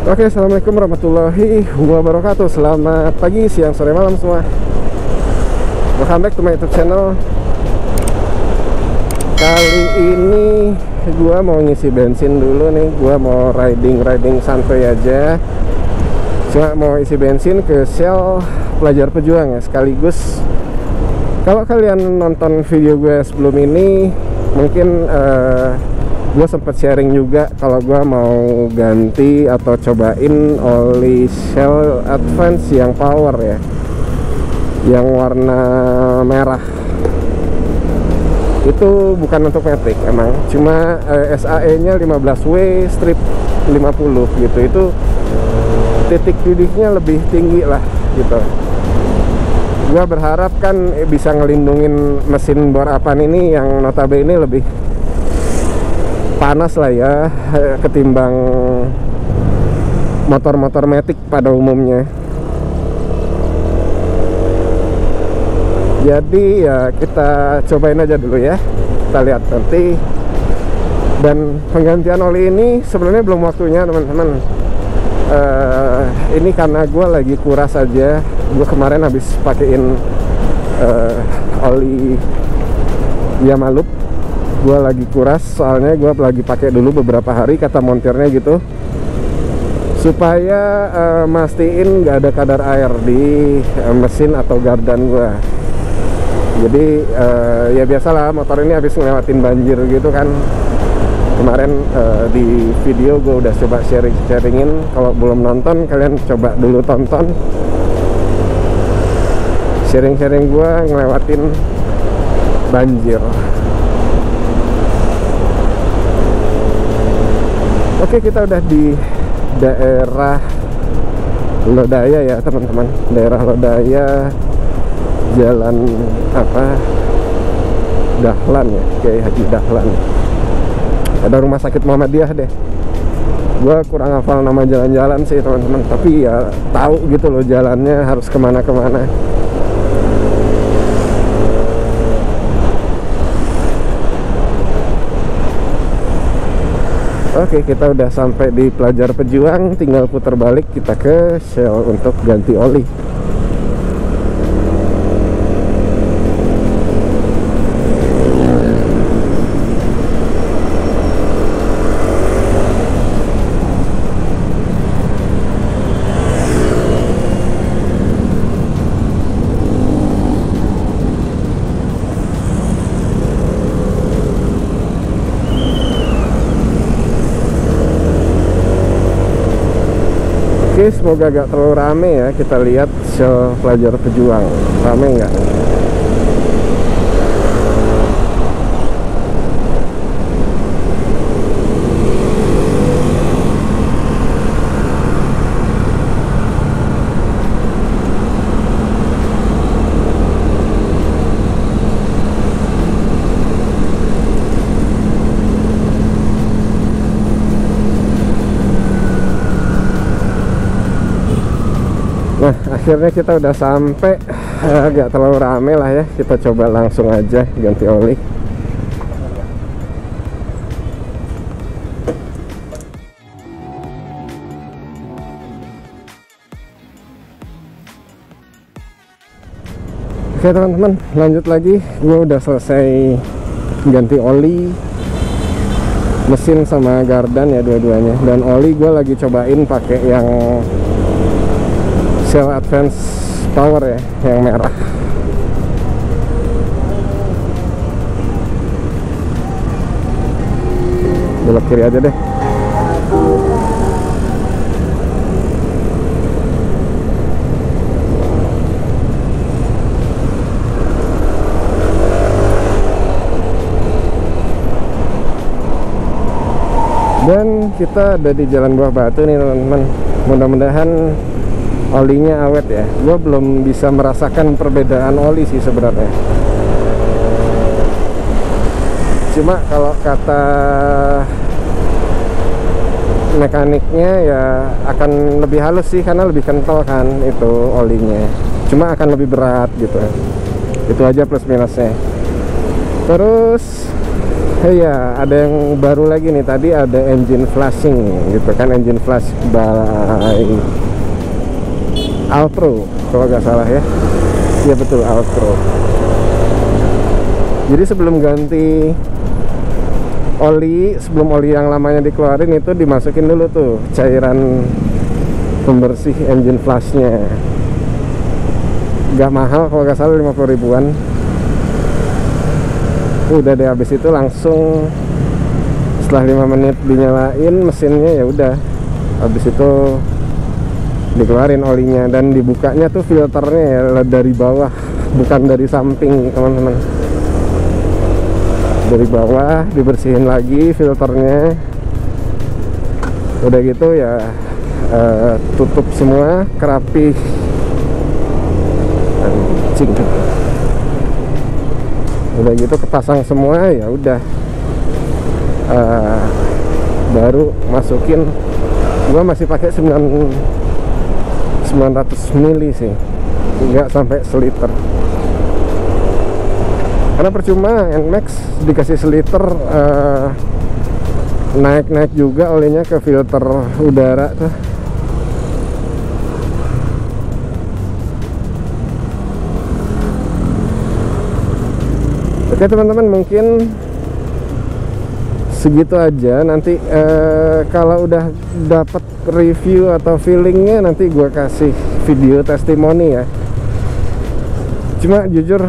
Oke, assalamualaikum warahmatullahi wabarakatuh. Selamat pagi, siang, sore, malam semua. Welcome back to my YouTube channel. Kali ini gua mau ngisi bensin dulu nih. Gua mau riding santai aja. Cuma mau isi bensin ke Shell Pelajar Pejuang ya. Sekaligus kalau kalian nonton video gue sebelum ini, mungkin gue sempat sharing juga kalau gue mau ganti atau cobain oli Shell Advance yang power ya, yang warna merah. Itu bukan untuk Matic emang, cuma SAE nya 15W strip 50 gitu. Itu titik didiknya lebih tinggi lah gitu. Gua berharap kan bisa ngelindungin mesin bor apan ini yang notabene lebih panas lah ya ketimbang motor-motor Matic pada umumnya. Jadi ya kita cobain aja dulu ya, kita lihat nanti. Dan penggantian oli ini sebenarnya belum waktunya teman-teman. Ini karena gue lagi kuras aja. Gue kemarin habis pakein oli Yamalup. Gue lagi kuras, soalnya gue lagi pakai dulu beberapa hari kata montirnya gitu, supaya mastiin gak ada kadar air di mesin atau gardan gue. Jadi ya biasalah, motor ini habis ngelewatin banjir gitu kan. Kemarin di video gue udah coba sharingin. Kalau belum nonton, kalian coba dulu tonton sharing gue ngelewatin banjir. Oke, kita udah di daerah Lodaya ya teman-teman. Daerah Lodaya, jalan apa, Dahlan ya, kayak Haji Dahlan. Ada rumah sakit Muhammadiyah deh. Gua kurang hafal nama jalan-jalan sih teman-teman, tapi ya tahu gitu loh jalannya harus kemana-kemana. Oke, kita udah sampai di Pelajar Pejuang, tinggal putar balik kita ke Shell untuk ganti oli. Oke, semoga gak terlalu rame ya. Kita lihat Shell Pelajar Pejuang, rame nggak? Nah, akhirnya kita udah sampai. Agak terlalu rame lah ya. Kita coba langsung aja ganti oli. Oke teman-teman, lanjut lagi. Gue udah selesai ganti oli mesin sama gardan ya, dua-duanya. Dan oli gue lagi cobain pakai yang Shell Advance Power ya, yang merah. Belok kiri aja deh. Dan kita ada di Jalan Buah Batu nih teman-teman. Mudah-mudahan olinya awet ya. Gue belum bisa merasakan perbedaan oli sih sebenarnya. Cuma kalau kata mekaniknya ya akan lebih halus sih, karena lebih kental kan itu olinya. Cuma akan lebih berat gitu. Itu aja plus minusnya. Terus Iya, ada yang baru lagi nih. Tadi ada engine flashing gitu kan, engine flash by Altro kalau nggak salah ya. Iya betul, Altro. Jadi sebelum ganti oli, sebelum oli yang lamanya dikeluarin, itu dimasukin dulu tuh cairan pembersih engine flashnya. Gak mahal kalau nggak salah, 50 ribuan. Udah deh, habis itu langsung setelah 5 menit dinyalain mesinnya, ya udah habis itu dikeluarin olinya dan dibukanya tuh filternya ya dari bawah, bukan dari samping teman-teman. Dari bawah dibersihin lagi filternya. Udah gitu ya tutup semua, kerapi. Anjing. Udah gitu kepasang semua, ya udah baru masukin. Gua masih pakai 900 mili sih, nggak sampai seliter. Karena percuma NMAX dikasih seliter, naik-naik juga olinya ke filter udara tuh. Oke teman-teman, mungkin segitu aja. Nanti kalau udah dapat review atau feelingnya, nanti gua kasih video testimoni ya. Cuma jujur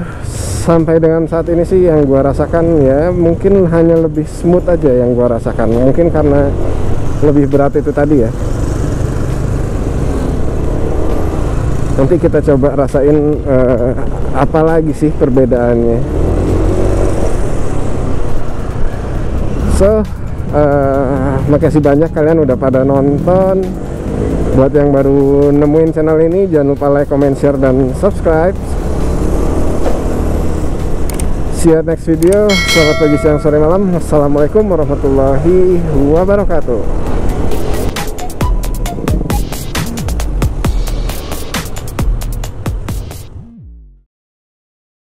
sampai dengan saat ini sih yang gua rasakan ya mungkin hanya lebih smooth aja yang gua rasakan. Mungkin karena lebih berat itu tadi ya. Nanti kita coba rasain apa lagi sih perbedaannya. So makasih banyak kalian udah pada nonton. Buat yang baru nemuin channel ini, jangan lupa like, comment, share, dan subscribe. See you next video. Selamat pagi, siang, sore, malam. Assalamualaikum warahmatullahi wabarakatuh.